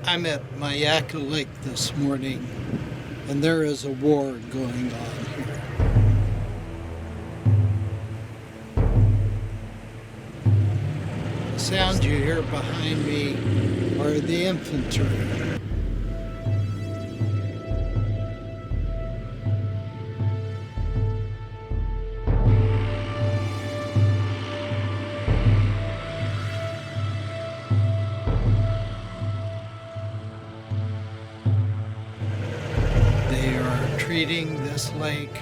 I'm at Myakka Lake this morning, and there is a war going on here. The sound you hear behind me are the infantry. Treating this lake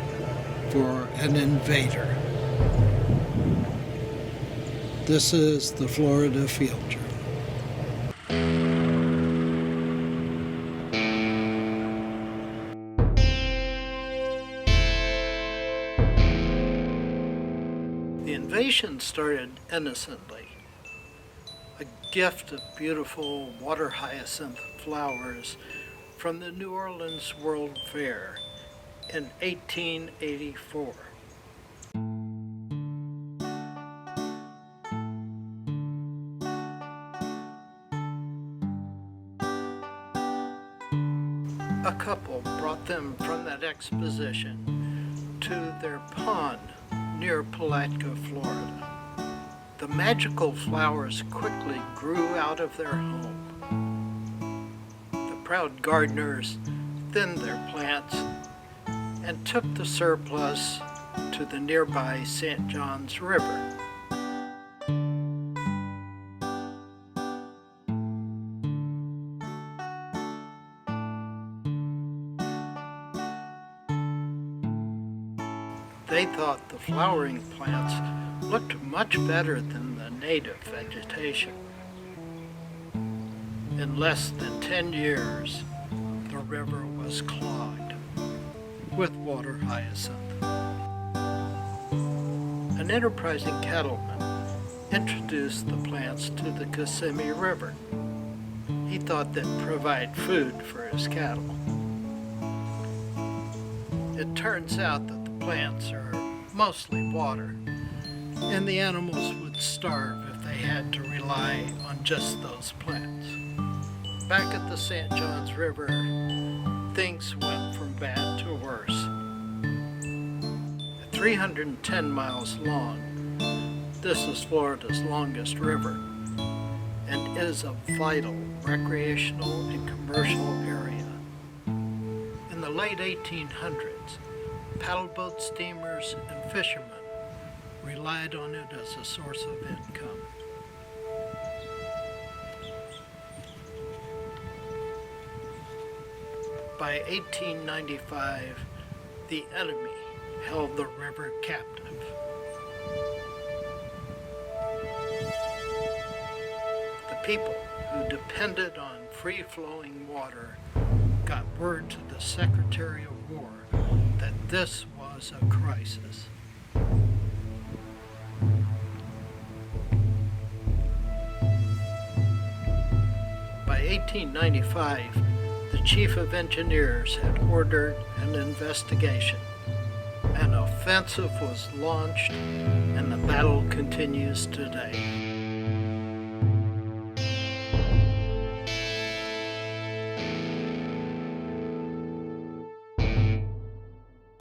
for an invader. This is the Florida Field Journal. The invasion started innocently. A gift of beautiful water hyacinth flowers from the New Orleans World Fair in 1884. A couple brought them from that exposition to their pond near Palatka, Florida. The magical flowers quickly grew out of their home. The proud gardeners thinned their plants and took the surplus to the nearby St. Johns River. They thought the flowering plants looked much better than the native vegetation. In less than 10 years, the river was clogged with water hyacinth. An enterprising cattleman introduced the plants to the Kissimmee River. He thought they'd provide food for his cattle. It turns out that the plants are mostly water, and the animals would starve if they had to rely on just those plants. Back at the St. Johns River, things went from bad to worse. At 310 miles long, this is Florida's longest river and is a vital recreational and commercial area. In the late 1800s, paddleboat steamers and fishermen relied on it as a source of income. By 1895, the enemy held the river captive. The people who depended on free-flowing water got word to the Secretary of War that this was a crisis. By 1895, the Chief of Engineers had ordered an investigation. An offensive was launched, and the battle continues today.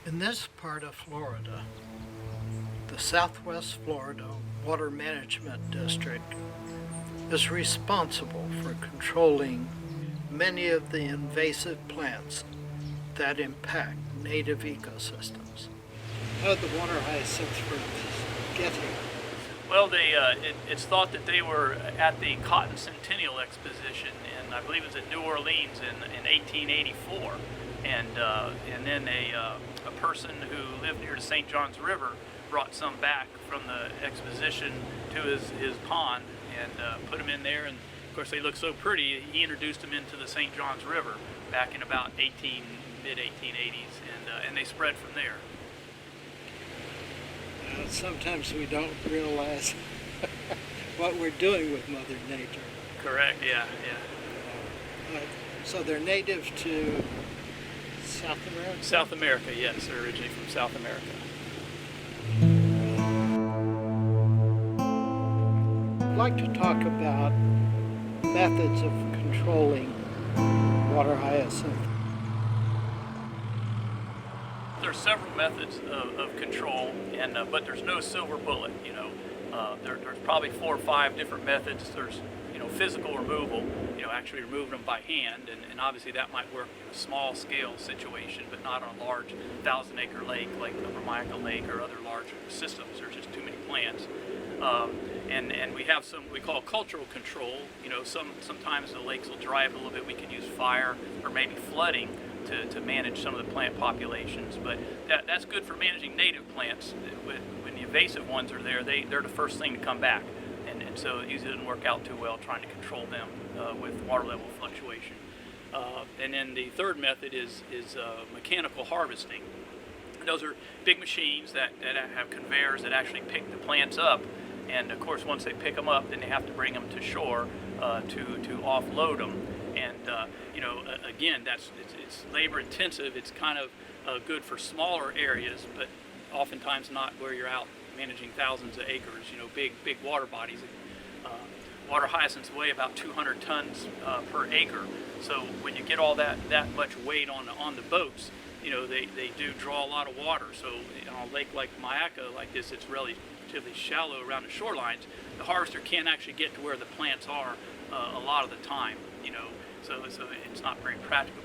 In this part of Florida, the Southwest Florida Water Management District is responsible for controlling many of the invasive plants that impact native ecosystems. How did the water hyacinths get here? Well, it's thought that they were at the Cotton Centennial Exposition in, I believe it was in New Orleans in 1884, and then a person who lived near the St. Johns River brought some back from the exposition to his pond and put them in there, and of course they looked so pretty, he introduced them into the St. Johns River back in about mid-1880s, and they spread from there. Sometimes we don't realize what we're doing with Mother Nature. Correct, yeah. So they're native to South America? South America, yes, they're originally from South America. I'd like to talk about methods of controlling water hyacinth. There's several methods of control, and but there's no silver bullet. There's probably 4 or 5 different methods. There's physical removal, actually removing them by hand, and obviously that might work in a small scale situation, but not on a large 1,000-acre lake like Upper Myakka Lake or other large systems. There's just too many plants. And we have some we call cultural control. Sometimes the lakes will dry up a little bit. We can use fire or maybe flooding to manage some of the plant populations, but that's good for managing native plants. When the invasive ones are there, they're the first thing to come back, and so it usually doesn't work out too well trying to control them with water level fluctuation. And then the third method is mechanical harvesting. Those are big machines that have conveyors that actually pick the plants up, and of course once they pick them up, then they have to bring them to shore to offload them. And again, it's labor intensive. It's kind of good for smaller areas, but oftentimes not where you're out managing thousands of acres. Big water bodies. Water hyacinths weigh about 200 tons per acre. So when you get all that much weight on the boats, they do draw a lot of water. So on a lake like Myakka, like this, it's relatively shallow around the shorelines. The harvester can't actually get to where the plants are a lot of the time. So it's not very practicable.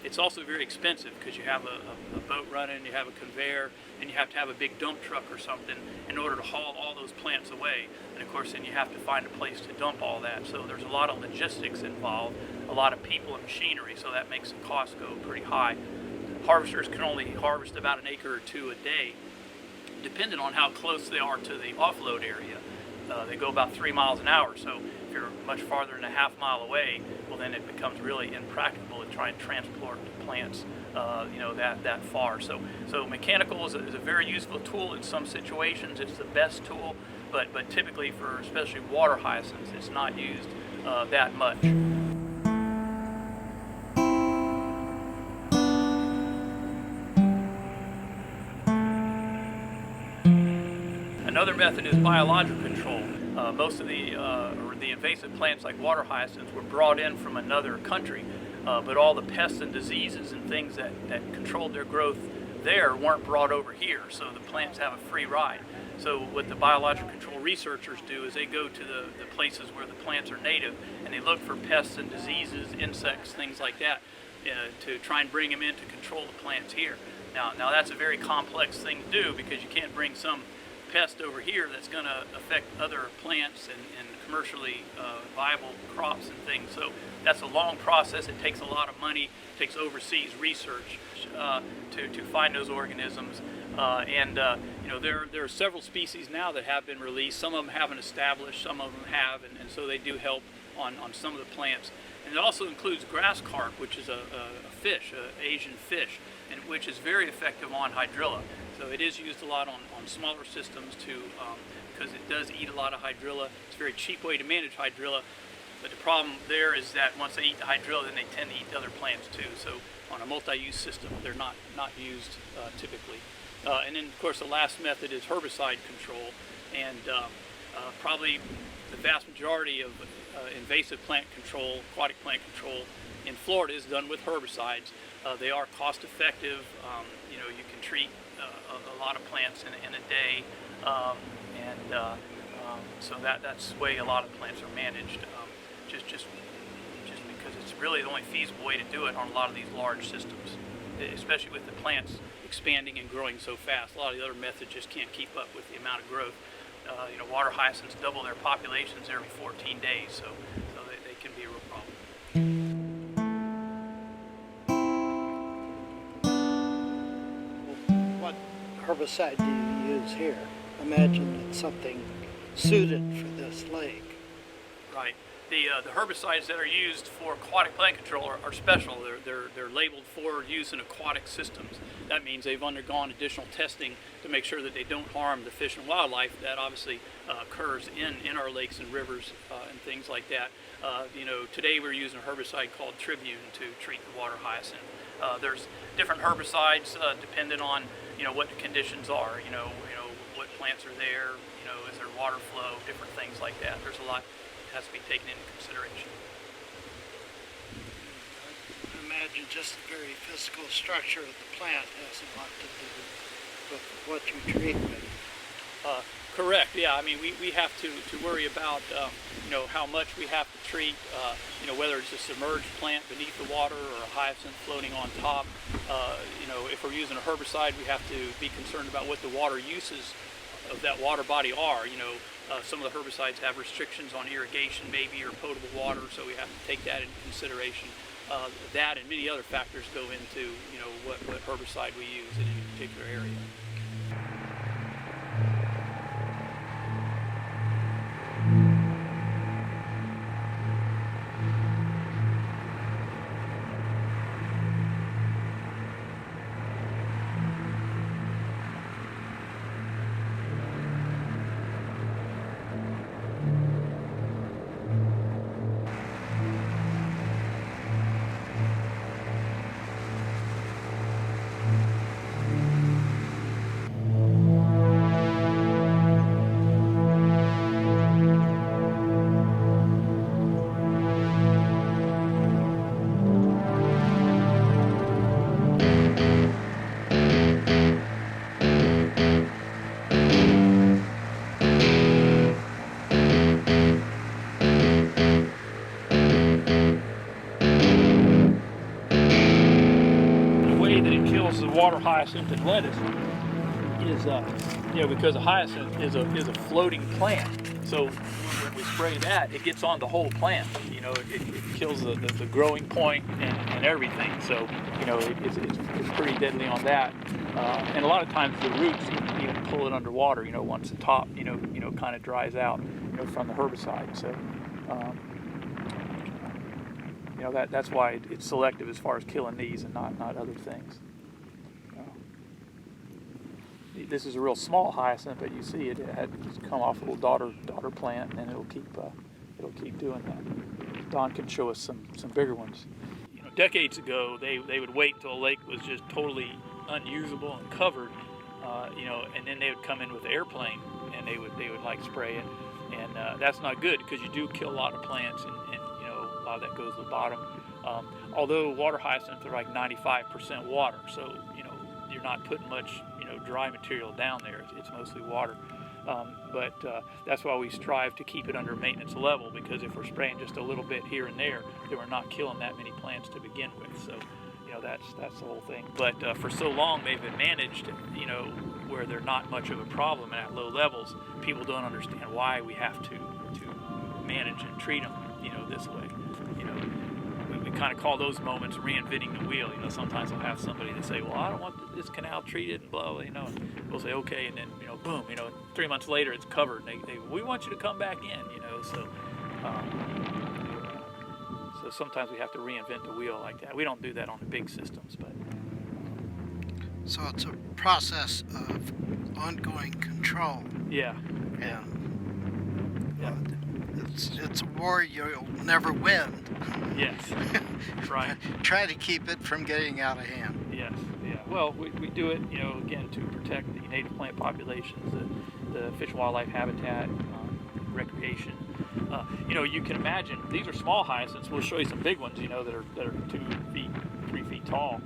It's also very expensive because you have a boat running, you have a conveyor, and you have to have a big dump truck or something in order to haul all those plants away. And of course, then you have to find a place to dump all that. So there's a lot of logistics involved, a lot of people and machinery, so that makes the cost go pretty high. Harvesters can only harvest about an acre or 2 a day, depending on how close they are to the offload area. They go about 3 miles an hour, so if you're much farther than a half mile away, well then it becomes really impractical to try and transport the plants that far. So mechanical is a very useful tool in some situations. It's the best tool, but typically for especially water hyacinths, it's not used that much. Another method is biological control. Most of the invasive plants like water hyacinths were brought in from another country, but all the pests and diseases and things that controlled their growth there weren't brought over here, so the plants have a free ride. So what the biological control researchers do is they go to the places where the plants are native, and they look for pests and diseases, insects, things like that, to try and bring them in to control the plants here. Now that's a very complex thing to do because you can't bring some pest over here that's going to affect other plants and commercially viable crops and things. So that's a long process. It takes a lot of money. It takes overseas research to find those organisms. There are several species now that have been released. Some of them haven't established. Some of them have, and so they do help on some of the plants. And it also includes grass carp, which is a fish, an Asian fish, and which is very effective on hydrilla. So it is used a lot on smaller systems because it does eat a lot of hydrilla. It's a very cheap way to manage hydrilla, but the problem there is that once they eat the hydrilla, then they tend to eat the other plants too. So on a multi-use system, they're not used typically. And then of course the last method is herbicide control, and probably the vast majority of invasive plant control, aquatic plant control in Florida is done with herbicides. They are cost effective. You can treat a lot of plants in a day, so that's the way a lot of plants are managed. Just because it's really the only feasible way to do it on a lot of these large systems, especially with the plants expanding and growing so fast. A lot of the other methods just can't keep up with the amount of growth. Water hyacinths double their populations every 14 days, so they can be a real problem. What herbicide do you use here? Imagine it's something suited for this lake. Right. The herbicides that are used for aquatic plant control are special. They're labeled for use in aquatic systems. That means they've undergone additional testing to make sure that they don't harm the fish and wildlife that obviously occurs in our lakes and rivers and things like that. Today we're using a herbicide called Tribune to treat the water hyacinth. There's different herbicides depending on what the conditions are. What plants are there. Is there water flow? Different things like that. There's a lot has to be taken into consideration. and just the very physical structure of the plant has a lot to do with what you treat with. Correct. Yeah. I mean, we have to worry about how much we have to treat. Whether it's a submerged plant beneath the water or a hyacinth floating on top. If we're using a herbicide, we have to be concerned about what the water uses of that water body are. Some of the herbicides have restrictions on irrigation, maybe, or potable water, so we have to take that into consideration. That and many other factors go into what herbicide we use in any particular area. Water hyacinth and lettuce is because a hyacinth is a floating plant, so when we spray that, it gets on the whole plant. It kills the growing point and everything, so it's pretty deadly on that. And a lot of times the roots even pull it underwater once the top kind of dries out from the herbicide. So that's why it's selective as far as killing these and not other things. This is a real small hyacinth, but you see it had come off a little daughter plant, and it'll keep doing that. Don can show us some bigger ones. Decades ago, they would wait till a lake was just totally unusable and covered, and then they would come in with the airplane and they would spray it, and that's not good because you do kill a lot of plants, and a lot of that goes to the bottom. Although water hyacinths are like 95% water, so you're not putting much dry material down there. It's mostly water, but that's why we strive to keep it under maintenance level, because if we're spraying just a little bit here and there, then we're not killing that many plants to begin with. So that's the whole thing. But for so long they've been managed where they're not much of a problem, and at low levels people don't understand why we have to manage and treat them this way. We kind of call those moments reinventing the wheel. Sometimes I'll have somebody that say, well, I don't want this canal treated, and blah, and we'll say, okay, and then, boom, 3 months later it's covered, and we want you to come back in, so sometimes we have to reinvent the wheel like that. We don't do that on the big systems, but. So it's a process of ongoing control. Yeah. And yeah. It's a war you'll never win. Yes, right. Try to keep it from getting out of hand. Yes, yeah. Well, we do it, again, to protect the native plant populations, the fish and wildlife habitat, recreation. You can imagine these are small hyacinths. We'll show you some big ones, that are 2 feet, 3 feet tall,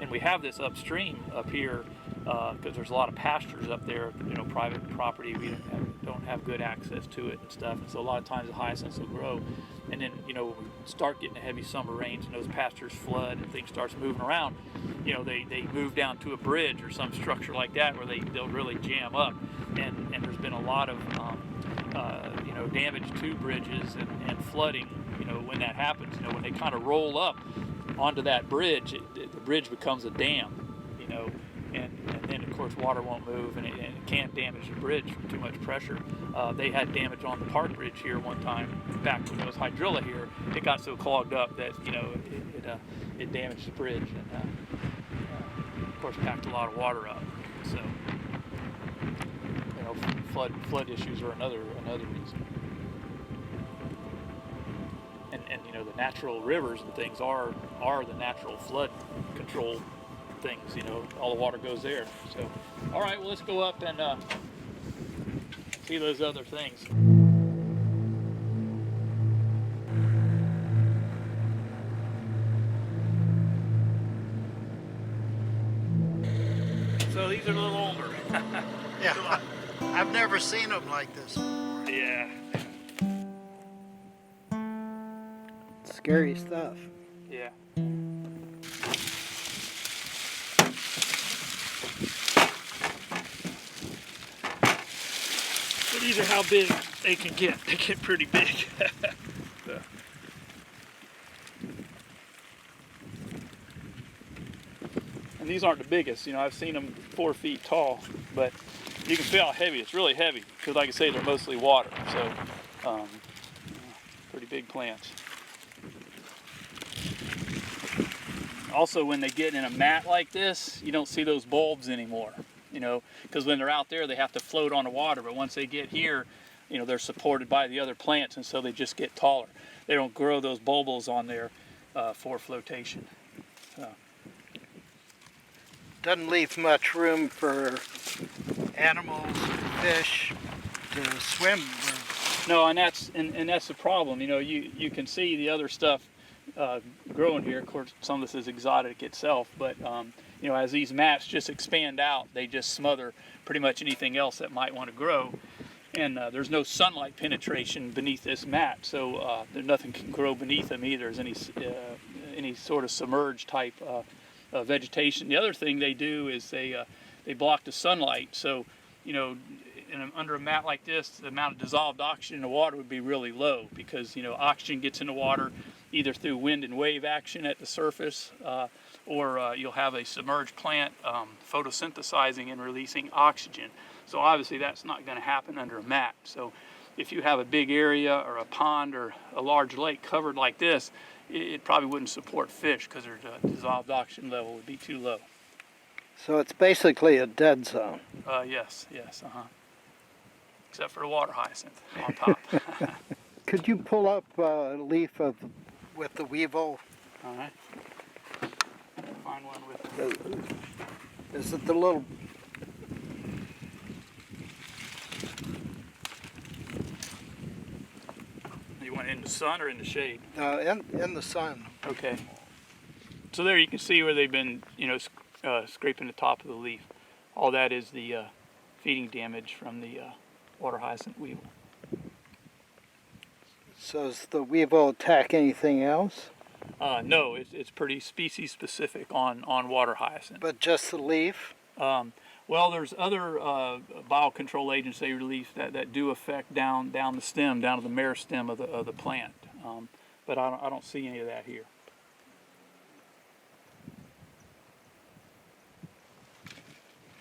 and we have this upstream up here because there's a lot of pastures up there, private property. We don't have good access to it and stuff, and so a lot of times the hyacinths will grow, and then when we start getting the heavy summer rains and those pastures flood and things starts moving around, they move down to a bridge or some structure like that where they'll really jam up, and there's been a lot of damage to bridges and flooding when that happens. When they kind of roll up onto that bridge, the bridge becomes a dam, and then of course water won't move, and it can't damage the bridge from too much pressure. They had damage on the park bridge here one time back when there was hydrilla here. It got so clogged up that it damaged the bridge, and of course packed a lot of water up. So flood issues are another reason. And the natural rivers and things are the natural flood control things. All the water goes there. So, all right, well, let's go up and see those other things. they're a little older. Yeah, I've never seen them like this before. Yeah. Scary stuff. Yeah. But these are how big they can get. They get pretty big. So. And these aren't the biggest. You know, I've seen them 4 feet tall, but you can feel how heavy. It's really heavy because, like I say, they're mostly water. So, pretty big plants. Also, when they get in a mat like this, you don't see those bulbs anymore. You know, because when they're out there, they have to float on the water. But once they get here, you know, they're supported by the other plants, and so they just get taller. They don't grow those bulbils on there for flotation. So. Doesn't leave much room for animals, fish to swim. No, and that's the problem. You know, you can see the other stuff growing here. Of course, some of this is exotic itself, but you know, as these mats just expand out, they just smother pretty much anything else that might want to grow. And there's no sunlight penetration beneath this mat, so nothing can grow beneath them either. There's any sort of submerged type vegetation. The other thing they do is they block the sunlight. So, you know, under a mat like this, the amount of dissolved oxygen in the water would be really low because, you know, oxygen gets in the water either through wind and wave action at the surface, or you'll have a submerged plant photosynthesizing and releasing oxygen. So obviously that's not going to happen under a mat. So if you have a big area or a pond or a large lake covered like this, it probably wouldn't support fish because their dissolved oxygen level would be too low. So it's basically a dead zone. Yes, except for the water hyacinth on top. Could you pull up a leaf with the weevil? All right. Find one with. Is it the little? You want it in the sun or in the shade? In the sun. Okay. So there you can see where they've been, you know, scraping the top of the leaf. All that is the feeding damage from the water hyacinth weevil. So does the weevil attack anything else? No, it's pretty species specific on water hyacinth. But just the leaf? Well, there's other biocontrol agents they release that do affect down the stem, down to the meristem of the plant. But I don't see any of that here.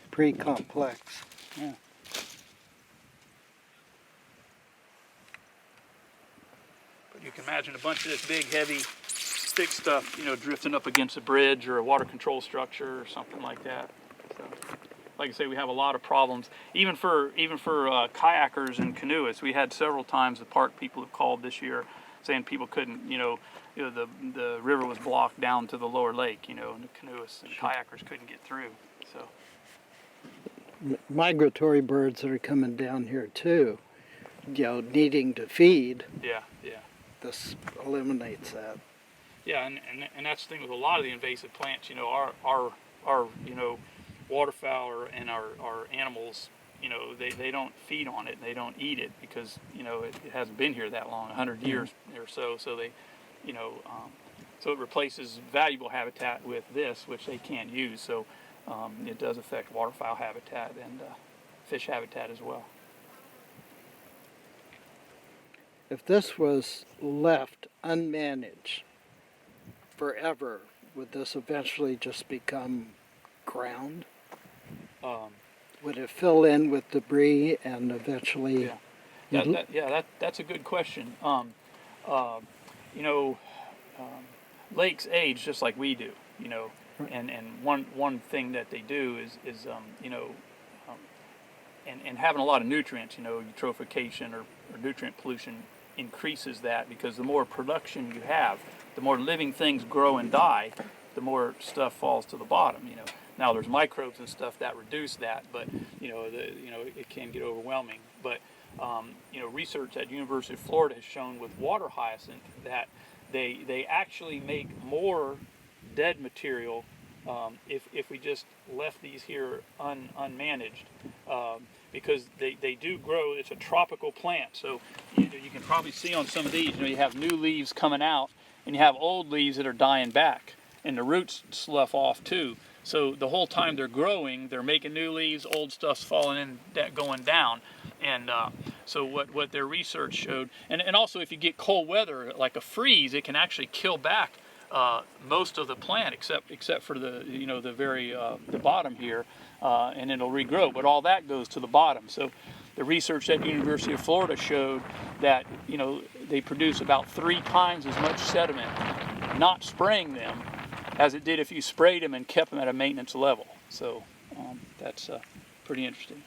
Pretty complex. Yeah. But you can imagine a bunch of this big, heavy, thick stuff, you know, drifting up against a bridge or a water control structure or something like that. So, like I say, we have a lot of problems. Even for kayakers and canoeists, we had several times the park people have called this year saying people couldn't, the river was blocked down to the lower lake, and the canoeists and kayakers couldn't get through. So. Migratory birds that are coming down here too, needing to feed. Yeah. This eliminates that. Yeah, and that's the thing with a lot of the invasive plants. Our waterfowl and our animals, they don't feed on it and they don't eat it because it hasn't been here that long, 100 years or so. So they, so it replaces valuable habitat with this, which they can't use. So. It does affect waterfowl habitat and fish habitat as well. If this was left unmanaged forever, would this eventually just become ground? Would it fill in with debris and eventually? That's a good question. Lakes age just like we do. And one thing that they do is having a lot of nutrients, eutrophication or nutrient pollution increases that because the more production you have, the more living things grow and die, the more stuff falls to the bottom. Now there's microbes and stuff that reduce that, but it can get overwhelming. But research at University of Florida has shown with water hyacinth that they actually make more dead material if we just left these here unmanaged, because they do grow. It's a tropical plant, so you can probably see on some of these, you have new leaves coming out, and you have old leaves that are dying back, and the roots slough off too. So the whole time they're growing, they're making new leaves, old stuff's falling in, going down. And so what their research showed, and also if you get cold weather, like a freeze, it can actually kill back most of the plant, except for the the very the bottom here, and it'll regrow. But all that goes to the bottom. So the research at the University of Florida showed that they produce about 3 times as much sediment, not spraying them, as it did if you sprayed them and kept them at a maintenance level. So that's pretty interesting.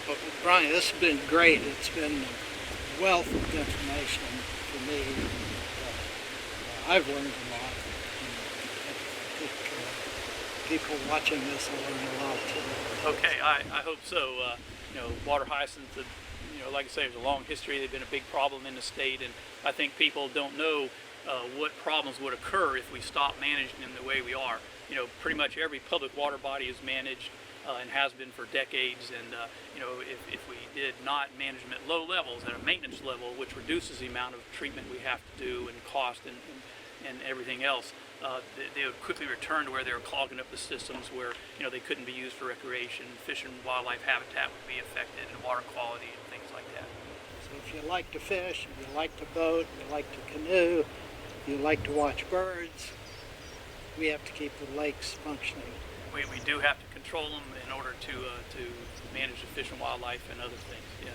Well, Brian, this has been great. It's been a wealth of information for me. I've learned a lot. And I think people watching this will learn a lot too. Okay, I hope so. Water hyacinth, like I say, there's a long history. They've been a big problem in the state, and I think people don't know what problems would occur if we stop managing them the way we are. Pretty much every public water body is managed and has been for decades, and if we did not manage them at low levels, at a maintenance level, which reduces the amount of treatment we have to do and cost and everything else, they would quickly return to where they were clogging up the systems, where they couldn't be used for recreation. Fish and wildlife habitat would be affected, and water quality and things like that. So if you like to fish, if you like to boat, you like to canoe, you like to watch birds, we have to keep the lakes functioning. We do have to control them in order to manage the fish and wildlife and other things, yes.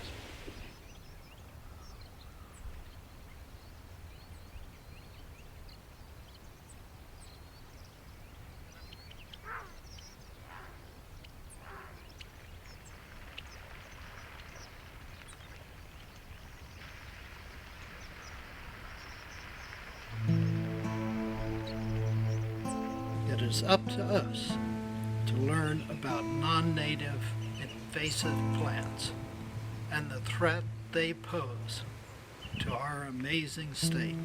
It is up to us to learn about non-native invasive plants and the threat they pose to our amazing state.